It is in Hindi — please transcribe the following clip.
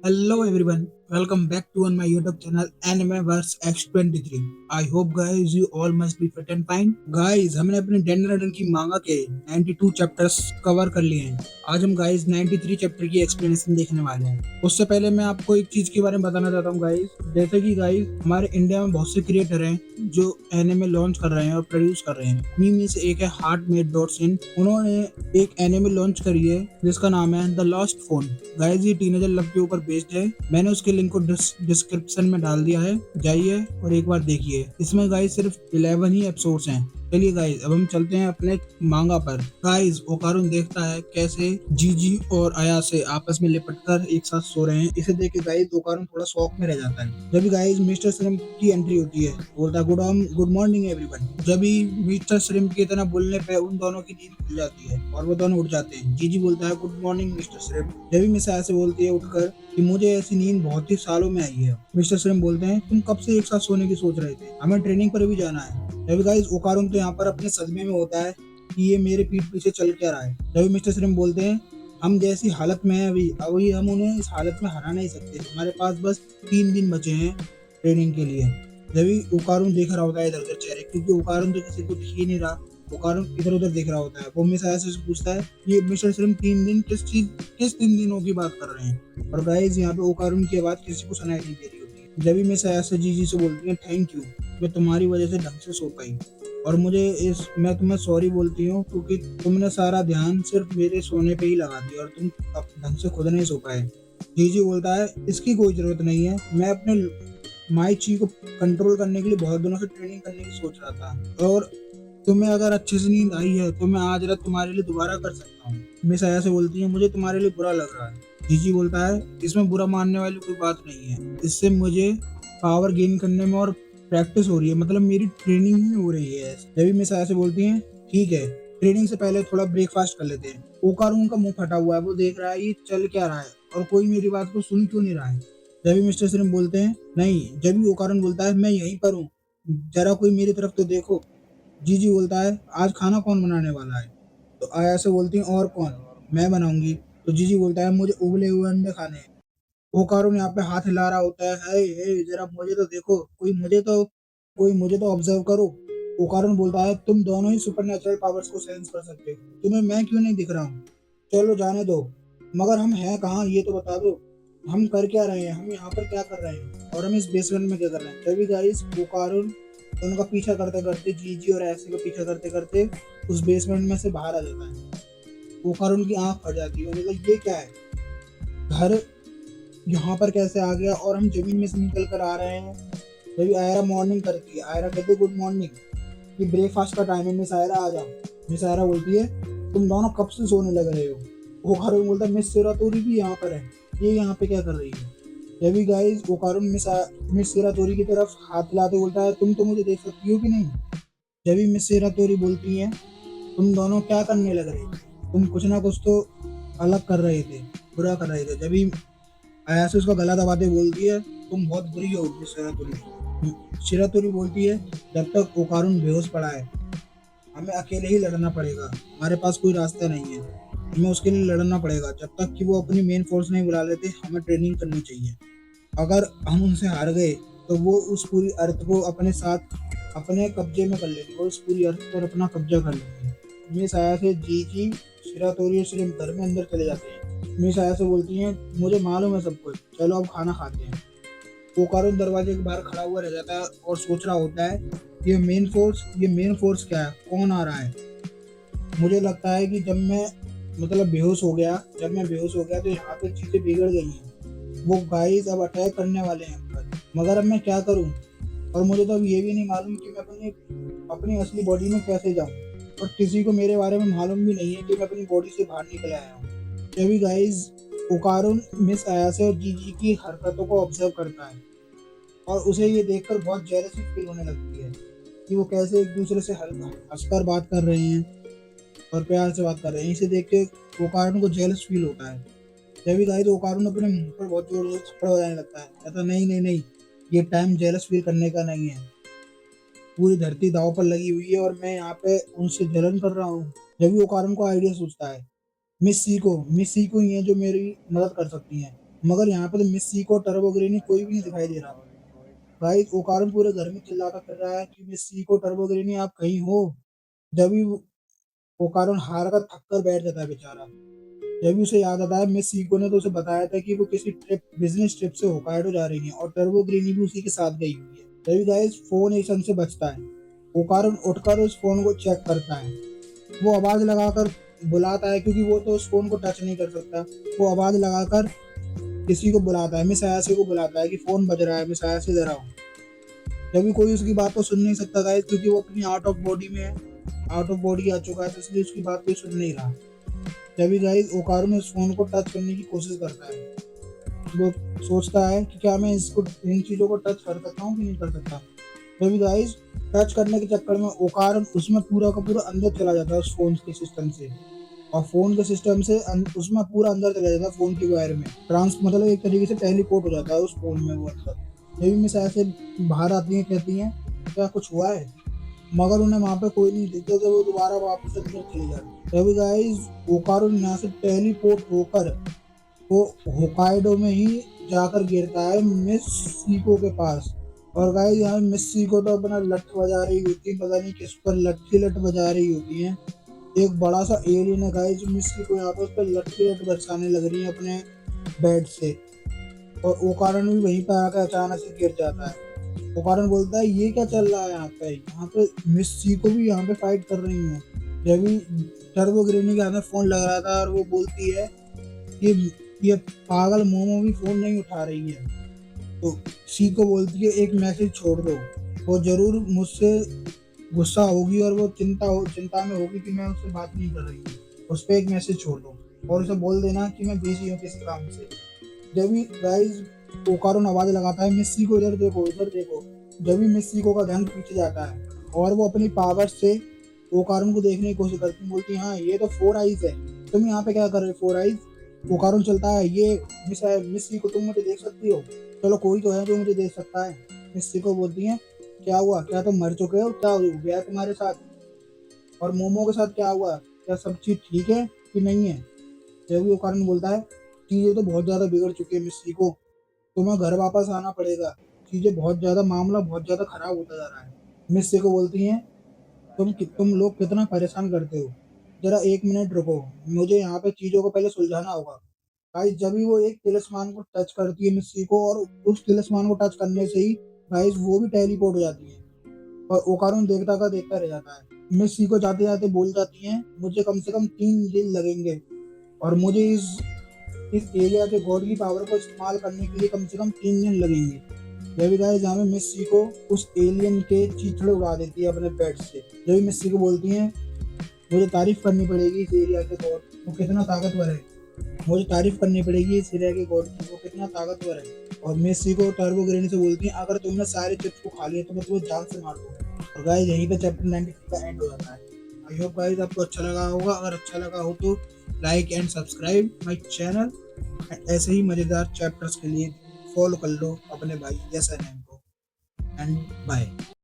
Hello everyone, welcome back to on my YouTube channel Anime Verse X23. I hope guys you all must be fit and fine. Guys, हमने अपने डेनर की मांगा के 92 चैप्टर्स कवर कर लिए हैं। आज हम गाइस 93 चैप्टर की एक्सप्लेनेशन देखने वाले हैं। उससे पहले मैं आपको एक चीज के बारे में बताना चाहता हूँ गाइस, जैसे कि गाइस हमारे इंडिया में बहुत से क्रिएटर हैं जो एनिमे लॉन्च कर रहे हैं और प्रोड्यूस कर रहे हैं। उन्हीं में से एक है हार्ट मेड डॉट इन। उन्होंने एक एनिमे लॉन्च करी है जिसका नाम है द लॉस्ट फोन। गाइस ये टीनेजर लव के ऊपर बेस्ड है। मैंने उसके लिंक को डिस्क्रिप्शन में डाल दिया है, जाइए और एक बार देखिए। इसमें गाइस सिर्फ 11 ही एपिसोड्स हैं। चलिए गाइस अब हम चलते हैं अपने मांगा पर। गाइस ओकारुन देखता है कैसे जीजी और आयासे आपस में लिपटकर एक साथ सो रहे हैं। इसे देख के गाइस ओकारुन थोड़ा शॉक में रह जाता है। जब गाइस मिस्टर श्रिम्प की एंट्री होती है, बोलता है गुड मॉर्निंग एवरीवन। जब भी मिस्टर श्रिम्प की तरह बोलने पे उन दोनों की नींद खुल जाती है और वो दोनों उठ जाते हैं। जीजी बोलता है गुड मॉर्निंग मिस्टर श्रिम्प। जब भी मिस आयासे बोलती है उठकर कि मुझे ऐसी नींद बहुत ही सालों में आई है। मिस्टर श्रिम्प बोलते हैं तुम कब से एक साथ सोने की सोच रहे थे, हमें ट्रेनिंग पर भी जाना है। जब गाइस ओकारुन तो यहाँ पर अपने सदमे में होता है कि ये मेरे पीठ पीछे चल क्या रहा है। जब मिस्टर श्रिम्प बोलते हैं हम जैसी हालत में हैं अभी हम उन्हें इस हालत में हरा नहीं सकते, हमारे पास बस 3 दिन बचे हैं ट्रेनिंग के लिए। जभी ओकारुन देख रहा होता है इधर उधर चेहरे, क्योंकि ओकारुन तो किसी को दिख ही नहीं रहा। ओकारुन इधर उधर देख रहा होता है। वो मिस आयासे से पूछता है ये मिस्टर श्रिम्प 3 दिन किस 3 दिनों की बात कर रहे हैं। और गाइस यहाँ पे ओकारुन की आवाज किसी को सुनाई नहीं दे रही होती है। जब भी मिस आयासे जीजी से बोलती है थैंक यू, मैं तुम्हारी वजह से ढंग से सो पाई और मैं तुम्हें सॉरी बोलती हूँ क्योंकि तुमने सारा ध्यान सिर्फ मेरे सोने पे ही लगा दिया और तुम अब ढंग से खुद नहीं सो पाए। जीजी बोलता है इसकी कोई जरूरत नहीं है, मैं अपने माई ची को कंट्रोल करने के लिए बहुत दिनों से ट्रेनिंग करने की सोच रहा था और तुम्हें अगर अच्छे से नींद आई है तो मैं आज रात तुम्हारे लिए दोबारा कर सकता हूँ। मिस आया से बोलती है मुझे तुम्हारे लिए बुरा लग रहा है। जीजी बोलता है इसमें बुरा मानने वाली कोई बात नहीं है, इससे मुझे पावर गेन करने में और प्रैक्टिस हो रही है, मतलब मेरी ट्रेनिंग ही हो रही है। जब भी मिस आया से बोलती हैं ठीक है, ट्रेनिंग से पहले थोड़ा ब्रेकफास्ट कर लेते हैं। ओकारुन का मुंह फटा हुआ है, वो देख रहा है ये चल क्या रहा है और कोई मेरी बात को सुन क्यों नहीं रहा है। जब भी मिस्टर सिरम बोलते हैं नहीं, जब भी ओकारुन बोलता है मैं यहीं पर हूँ, जरा कोई मेरी तरफ तो देखो। जीजी बोलता है आज खाना कौन बनाने वाला है। तो आया से बोलती है और कौन, मैं बनाऊंगी। तो जीजी बोलता है मुझे उबले हुए अंडे खाने हैं। ओकारुन यहाँ पे हाथ हिला रहा होता है, हे जरा मुझे तो देखो, कोई मुझे तो ऑब्जर्व करो। ओकारुन बोलता है तुम दोनों ही सुपरनेचुरल पावर्स को सेंस कर सकते हो, तुम्हें मैं क्यों नहीं दिख रहा हूँ। चलो जाने दो, मगर हम हैं कहाँ ये तो बता दो, हम कर क्या रहे हैं, हम यहाँ पर क्या कर रहे हैं और हम इस बेसमेंट में क्या कर रहे हैं। तभी गाइस ओकारुन उनका पीछा करते करते, जीजी और ऐसे का पीछा करते करते उस बेसमेंट में से बाहर आ जाता है। ओकारुन की आंख फट जाती है, मतलब ये क्या है, घर यहाँ पर कैसे आ गया और हम जमीन में से निकल कर आ रहे हैं। जब आयरा मॉर्निंग करती है, आयरा कहती है गुड मॉर्निंग, ये ब्रेकफास्ट का टाइम है, मिस आयरा आ जाओ। मिस आयरा बोलती है तुम दोनों कब से सोने लग रहे हो। ओकारुन बोलता है मिस सिरातोरी भी यहाँ पर है, ये यहाँ पे क्या कर रही है। जब गाइस ओकारुन मिस सिरातोरी की तरफ हाथ हिलाते बोलता है तुम तो मुझे देख सकती हो कि नहीं। जब भी मिस सिरातोरी बोलती है तुम दोनों क्या करने लग रहे थे, तुम कुछ ना कुछ तो अलग कर रहे थे, बुरा कर रहे थे। जब अयासे उसका गला दबाते बोलती है तुम बहुत बुरी हो मिस शिरातुरी। शिरातुरी बोलती है जब तक ओकारुन बेहोश पड़ा है हमें अकेले ही लड़ना पड़ेगा, हमारे पास कोई रास्ता नहीं है, हमें उसके लिए लड़ना पड़ेगा। जब तक कि वो अपनी मेन फोर्स नहीं बुला लेते हमें ट्रेनिंग करनी चाहिए। अगर हम उनसे हार गए तो वो उस पूरी अर्थ को अपने साथ अपने कब्जे में कर लेंगे, वो उस पूरी अर्थ पर अपना कब्जा कर लेंगे। मिस आया से जीजी शिरातोरी और श्रिम्प घर में अंदर चले जाते हैं। मिस आया से बोलती हैं मुझे मालूम है सब कुछ, चलो अब खाना खाते हैं। ओकारुन दरवाजे के बाहर खड़ा हुआ रह जाता है और सोच रहा होता है ये मेन फोर्स क्या है, कौन आ रहा है। मुझे लगता है कि जब मैं बेहोश हो गया तो यहाँ पे चीजें बिगड़ गई हैं, वो गाइस अब अटैक करने वाले हैं पर, मगर अब मैं क्या करूं। और मुझे तो अब ये भी नहीं मालूम कि मैं अपनी असली बॉडी में कैसे जाऊं और किसी को मेरे बारे में मालूम भी नहीं है कि मैं अपनी बॉडी से बाहर निकल आया हूँ। तभी गाइस ओकारुन मिस आयासे और जीजी की हरकतों को ऑब्जर्व करता है और उसे ये देखकर बहुत जेलसी फील होने लगती है कि वो कैसे एक दूसरे से हंसकर बात कर रहे हैं और प्यार से बात कर रहे हैं। इसे देख के ओकारुन को जेलस फील होता है। तभी गाइस ओकारुन अपने मुंह पर बहुत जोर से थप्पड़ बजाने लगता है, कहता नहीं नहीं नहीं, ये टाइम जेलस फील करने का नहीं है, पूरी धरती दांव पर लगी हुई है और मैं यहाँ पे उनसे जलन कर रहा हूँ। जब भी ओकारुन को आइडिया सोचता है मिस सी को ही है जो मेरी मदद कर सकती हैं। मगर यहाँ पे तो मिस सीको टर्बो ग्रेनी कोई भी नहीं दिखाई दे रहा। गाइस ओकारुन पूरे घर में चिल्लाता फिर रहा है कि मिस सीको टर्बो ग्रेनी आप कहीं हो। जब भी ओकारुन हार कर थक कर बैठ जाता है बेचारा। जब भी उसे याद आता है मिस सीको ने तो उसे बताया था कि वो किसी बिजनेस ट्रिप से होकाइडो जा रही है और टर्बो ग्रेनी भी उसी के साथ गई हुई है। तभी गाइस फोन एक सन से बजता है। ओकारुन उठकर उस फोन को चेक करता है। वो आवाज लगाकर बुलाता है क्योंकि वो तो उस फोन को टच नहीं कर सकता। वो आवाज लगाकर किसी को बुलाता है, मिस आयासे को बुलाता है कि फोन बज रहा है, मिस आयासे जरा आओ। जब भी कोई उसकी बात को सुन नहीं सकता गाइस क्योंकि वो अपनी आउट ऑफ बॉडी में है, आउट ऑफ बॉडी आ चुका है, तो इसलिए उसकी बात कोई सुन नहीं रहा। तभी गाइस ओकारुन उस फोन को टच करने की कोशिश करता है। वो सोचता है कि क्या मैं इसको इन चीजों को टच कर सकता हूँ कि नहीं कर सकता। तभी गाइस टच करने के चक्कर में ओकारुन उसमें पूरा का पूरा अंदर चला जाता है उस फोन के सिस्टम से। और फोन के सिस्टम से उसमें पूरा अंदर चला जाता है फोन की वायर में, ट्रांस मतलब एक तरीके से टेलीपोर्ट हो जाता है उस फोन में वो अंदर। जब मिस ऐसे बाहर आती हैं कहती हैं क्या कुछ हुआ है, मगर उन्हें वहां पे कोई नहीं दिखता तो वो दोबारा वापस अंदर चले जाते हैं। तभी गाइस ओकारुन यहाँ से टेलीपोर्ट होकर वो होकाइडो में ही जाकर गिरता है मिस सीको के पास। और गाइस यहाँ मिस सीको तो अपना लठ बजा रही होती है, पता नहीं किस पर लठ बजा रही होती है। एक बड़ा सा एलियन है गाइस जो मिस सीको यहाँ पर उस पर लठ बरसाने लग रही है अपने बेड से। और ओकारण भी वहीं पर आकर अचानक से गिर जाता है। ओकारण बोलता है ये क्या चल रहा है यहाँ पे मिस सीको भी यहाँ पे फाइट कर रही है। जब भी टर्बो ग्रेनी के हाथ में फोन लग रहा था और वो बोलती है कि ये पागल मोमो भी फोन नहीं उठा रही है। तो सी को बोलती है एक मैसेज छोड़ दो, वो जरूर मुझसे गुस्सा होगी और वो चिंता में होगी कि मैं उससे बात नहीं कर रही हूँ। उस पर एक मैसेज छोड़ दो और उसे बोल देना कि मैं बिजी हूँ किसी काम से। जब भी गाइस ओकारुन आवाज लगाता है मिस्सी को इधर देखो इधर देखो। जब भी मिस्सी को का ध्यान पीछे जाता है और वो अपनी पावर से ओकारुन को देखने की कोशिश करती है, बोलती है हाँ ये तो फोर आइज है, तुम यहाँ पे क्या कर रहे हो फोर आइज। ओकारुन चलता है ये मिस्सी को तुम मुझे देख सकती हो, चलो कोई तो है जो मुझे देख सकता है। मिस्सी को बोलती है क्या हुआ, क्या तुम मर चुके हो, क्या हो गया तुम्हारे साथ, और मोमो के साथ क्या हुआ, क्या सब चीज ठीक है कि नहीं है। जब भी ओकारुन बोलता है चीजें तो बहुत ज्यादा बिगड़ चुकी है मिस्सी को, तुम्हें घर वापस आना पड़ेगा, चीजें बहुत ज्यादा मामला बहुत ज्यादा खराब होता जा रहा है। मिस्सी को बोलती हैं तुम लोग कितना परेशान करते हो, जरा एक मिनट रुको, मुझे यहाँ पे चीजों को पहले सुलझाना होगा। गाइस जब भी वो एक तिलिस्मान को टच करती है मिस्सी को और उस तिलिस्मान को टच करने से ही गाइस वो भी टेलीपोर्ट हो जाती है। और ओकारुन देखता का देखता रह जाता है। मिस्सी को जाते जाते बोल जाती हैं मुझे कम से कम 3 दिन लगेंगे और मुझे इस एरिया के गॉड की पावर को इस्तेमाल करने के लिए कम से कम 3 दिन लगेंगे। जब गाइस जहाँ में मिस्सी को उस एलियन के चीथड़े उड़ा देती है अपने बेड से। जब मिस्सी को बोलती हैं मुझे तारीफ करनी पड़ेगी इस एरिया के गॉड, वो कितना ताकतवर है, मुझे तारीफ करनी पड़ेगी इस एरिया के गॉड की, वो कितना ताकतवर है। और मेसी को टर्बो ग्रेनी से बोलती है अगर तुमने सारे चिप्स को खा लिया तो मैं तुम्हें जान से मार दूंगा। और गाइस यहीं पे चैप्टर 93 का एंड हो जाता है। आई होप गाइस आपको अच्छा लगा होगा, अगर अच्छा लगा हो तो like and subscribe my channel. ऐसे ही मजेदार चैप्टर्स के लिए फॉलो कर लो अपने भाई यस एन एम को। And bye.